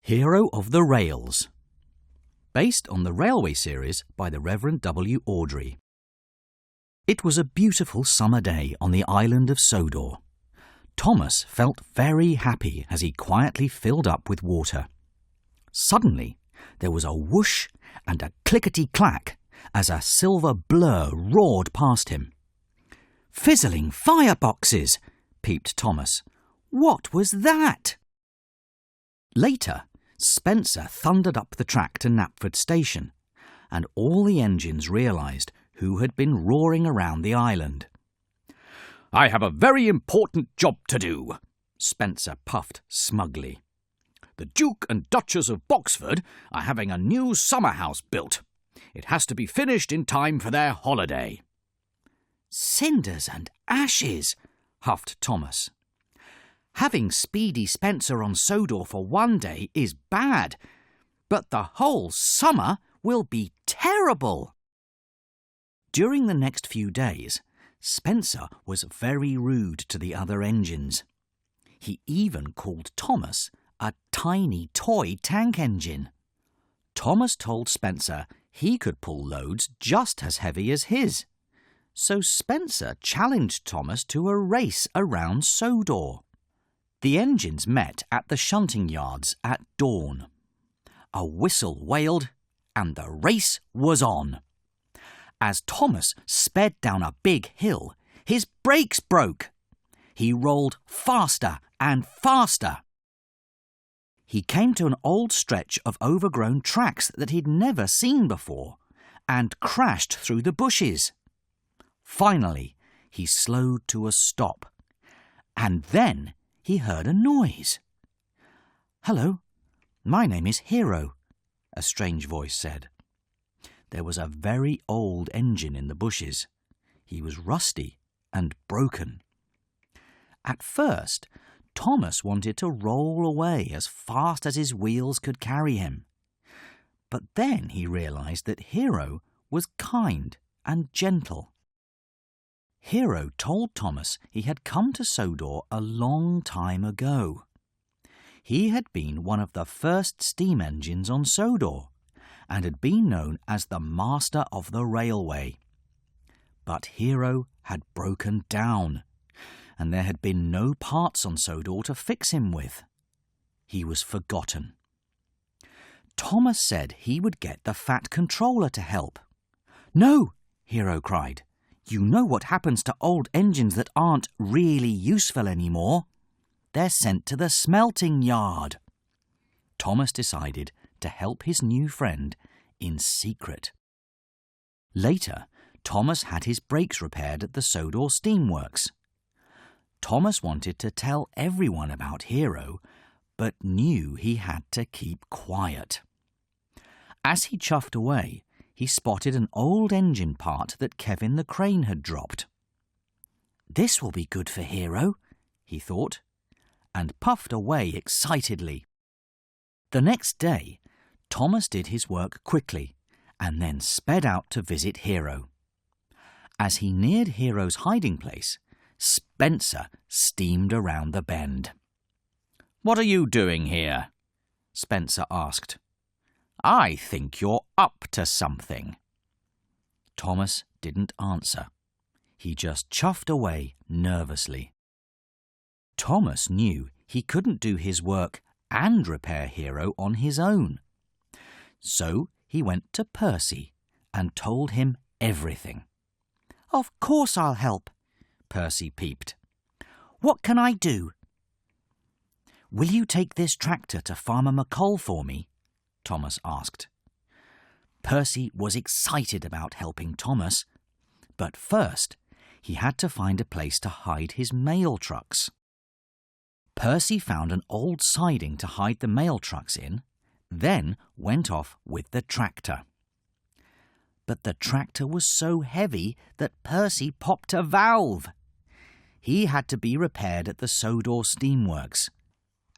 Hero of the Rails, based on the railway series by the Reverend W. Awdry. It was a beautiful summer day on the island of Sodor. Thomas felt very happy as he quietly filled up with water. Suddenly, there was a whoosh and a clickety-clack as a silver blur roared past him. "Fizzling fireboxes!" peeped Thomas. "What was that?" Later, Spencer thundered up the track to Knapford Station, and all the engines realised who had been roaring around the island. "I have a very important job to do," Spencer puffed smugly. "The Duke and Duchess of Boxford are having a new summer house built. It has to be finished in time for their holiday." "Cinders and ashes," huffed Thomas. "Having Speedy Spencer on Sodor for one day is bad, but the whole summer will be terrible." During the next few days, Spencer was very rude to the other engines. He even called Thomas a tiny toy tank engine. Thomas told Spencer he could pull loads just as heavy as his. So Spencer challenged Thomas to a race around Sodor. The engines met at the shunting yards at dawn. A whistle wailed, and the race was on. As Thomas sped down a big hill, his brakes broke. He rolled faster and faster. He came to an old stretch of overgrown tracks that he'd never seen before, and crashed through the bushes. Finally, he slowed to a stop, and then he heard a noise. "Hello, my name is Hiro," a strange voice said. There was a very old engine in the bushes. He was rusty and broken. At first, Thomas wanted to roll away as fast as his wheels could carry him. But then he realised that Hiro was kind and gentle. Hiro told Thomas he had come to Sodor a long time ago. He had been one of the first steam engines on Sodor, and had been known as the master of the railway. But Hiro had broken down, and there had been no parts on Sodor to fix him with. He was forgotten. Thomas said he would get the Fat Controller to help. "No," Hiro cried. "You know what happens to old engines that aren't really useful anymore? They're sent to the smelting yard." Thomas decided to help his new friend in secret. Later, Thomas had his brakes repaired at the Sodor Steamworks. Thomas wanted to tell everyone about Hiro, but knew he had to keep quiet. As he chuffed away, he spotted an old engine part that Kevin the Crane had dropped. "This will be good for Hiro," he thought, and puffed away excitedly. The next day, Thomas did his work quickly and then sped out to visit Hiro. As he neared Hiro's hiding place, Spencer steamed around the bend. "What are you doing here?" Spencer asked. "I think you're up to something." Thomas didn't answer. He just chuffed away nervously. Thomas knew he couldn't do his work and repair Hiro on his own. So he went to Percy and told him everything. "Of course I'll help," Percy peeped. "What can I do?" "Will you take this tractor to Farmer McColl for me?" Thomas asked. Percy was excited about helping Thomas, but first he had to find a place to hide his mail trucks. Percy found an old siding to hide the mail trucks in, then went off with the tractor. But the tractor was so heavy that Percy popped a valve. He had to be repaired at the Sodor Steamworks,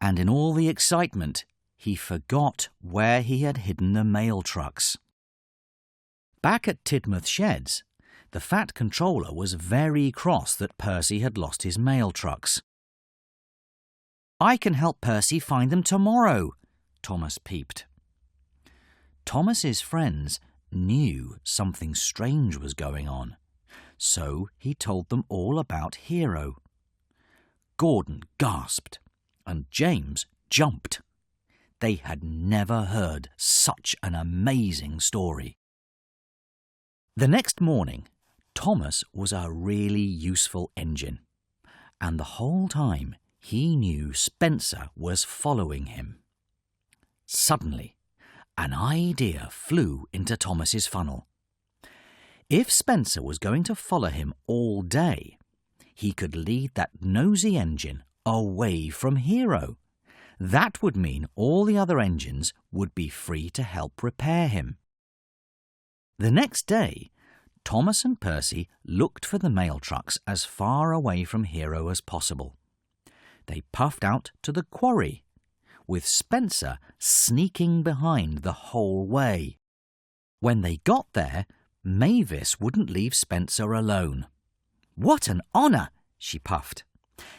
and in all the excitement, he forgot where he had hidden the mail trucks. Back at Tidmouth Sheds, the Fat Controller was very cross that Percy had lost his mail trucks. "I can help Percy find them tomorrow," Thomas peeped. Thomas's friends knew something strange was going on, so he told them all about Hiro. Gordon gasped, and James jumped. They had never heard such an amazing story. The next morning, Thomas was a really useful engine, and the whole time he knew Spencer was following him. Suddenly, an idea flew into Thomas's funnel. If Spencer was going to follow him all day, he could lead that nosy engine away from Hiro. That would mean all the other engines would be free to help repair him. The next day, Thomas and Percy looked for the mail trucks as far away from Hiro as possible. They puffed out to the quarry, with Spencer sneaking behind the whole way. When they got there, Mavis wouldn't leave Spencer alone. "What an honour!" she puffed.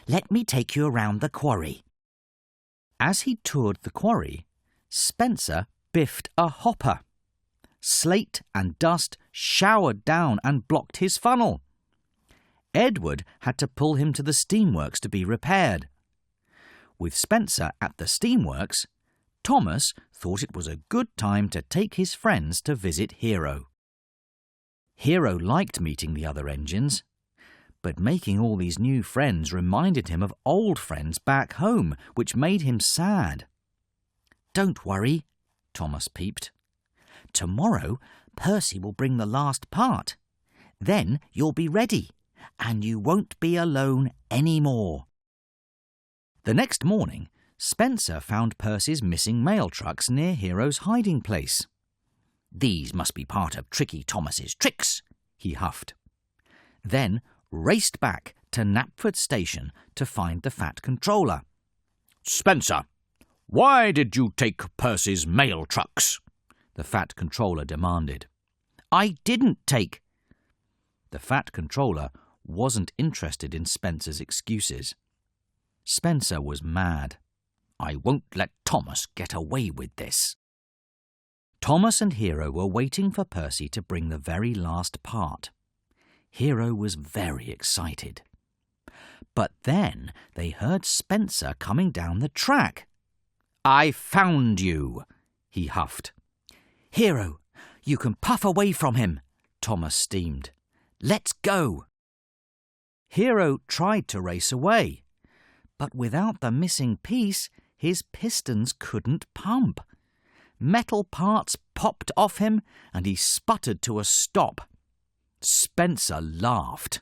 "Let me take you around the quarry." As he toured the quarry, Spencer biffed a hopper. Slate and dust showered down and blocked his funnel. Edward had to pull him to the steamworks to be repaired. With Spencer at the steamworks, Thomas thought it was a good time to take his friends to visit Hiro. Hiro liked meeting the other engines, but making all these new friends reminded him of old friends back home, which made him sad. "Don't worry," Thomas peeped. "Tomorrow, Percy will bring the last part. Then you'll be ready, and you won't be alone any more." The next morning, Spencer found Percy's missing mail trucks near Hiro's hiding place. "These must be part of Tricky Thomas's tricks," he huffed. Then raced back to Knapford Station to find the Fat Controller. "Spencer, why did you take Percy's mail trucks?" the Fat Controller demanded. "I didn't take." The Fat Controller wasn't interested in Spencer's excuses. Spencer was mad. "I won't let Thomas get away with this." Thomas and Hiro were waiting for Percy to bring the very last part. Hiro was very excited. But then they heard Spencer coming down the track. "I found you," he huffed. "Hiro, you can puff away from him," Thomas steamed. "Let's go." Hiro tried to race away, but without the missing piece, his pistons couldn't pump. Metal parts popped off him, and he sputtered to a stop. Spencer laughed.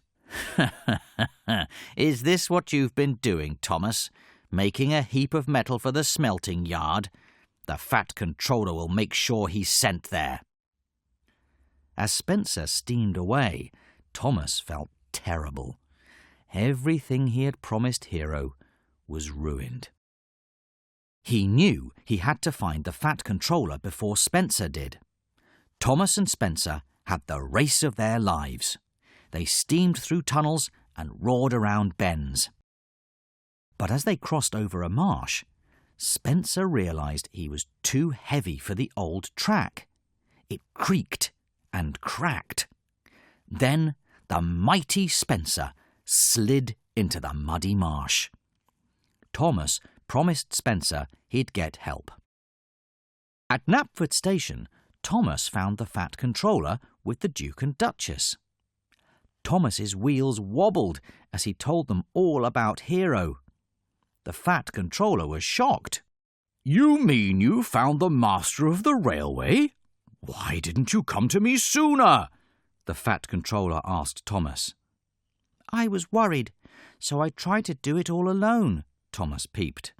"Is this what you've been doing, Thomas? Making a heap of metal for the smelting yard? The Fat Controller will make sure he's sent there." As Spencer steamed away, Thomas felt terrible. Everything he had promised Hiro was ruined. He knew he had to find the Fat Controller before Spencer did. Thomas and Spencer had the race of their lives. They steamed through tunnels and roared around bends. But as they crossed over a marsh, Spencer realized he was too heavy for the old track. It creaked and cracked. Then the mighty Spencer slid into the muddy marsh. Thomas promised Spencer he'd get help. At Knapford Station, Thomas found the Fat Controller with the Duke and Duchess. Thomas's wheels wobbled as he told them all about Hiro. The Fat Controller was shocked. "You mean you found the master of the railway? Why didn't you come to me sooner?" the Fat Controller asked Thomas. "I was worried, so I tried to do it all alone," Thomas peeped.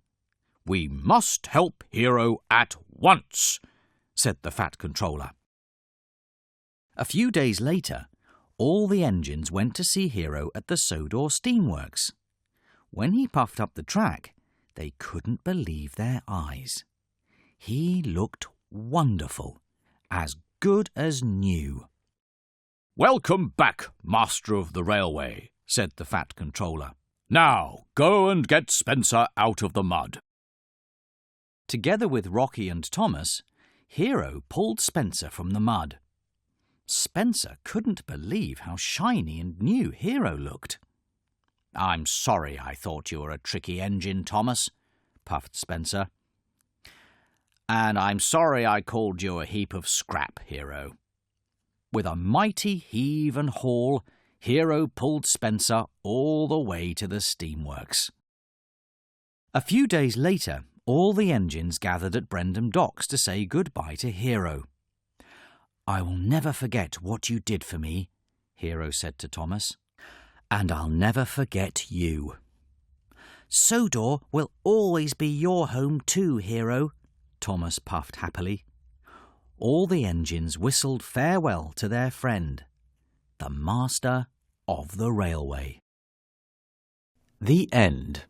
"We must help Hiro at once," said the Fat Controller. A few days later, all the engines went to see Hiro at the Sodor steamworks. When he puffed up the track, they couldn't believe their eyes. He looked wonderful, as good as new. "Welcome back, Master of the Railway," said the Fat Controller. "Now, go and get Spencer out of the mud." Together with Rocky and Thomas, Hiro pulled Spencer from the mud. Spencer couldn't believe how shiny and new Hiro looked. "I'm sorry I thought you were a tricky engine, Thomas," puffed Spencer. "And I'm sorry I called you a heap of scrap, Hiro." With a mighty heave and haul, Hiro pulled Spencer all the way to the steamworks. A few days later, all the engines gathered at Brendam Docks to say goodbye to Hiro. "I will never forget what you did for me," Hiro said to Thomas. "And I'll never forget you." "Sodor will always be your home too, Hiro," Thomas puffed happily. All the engines whistled farewell to their friend, the master of the railway. The end.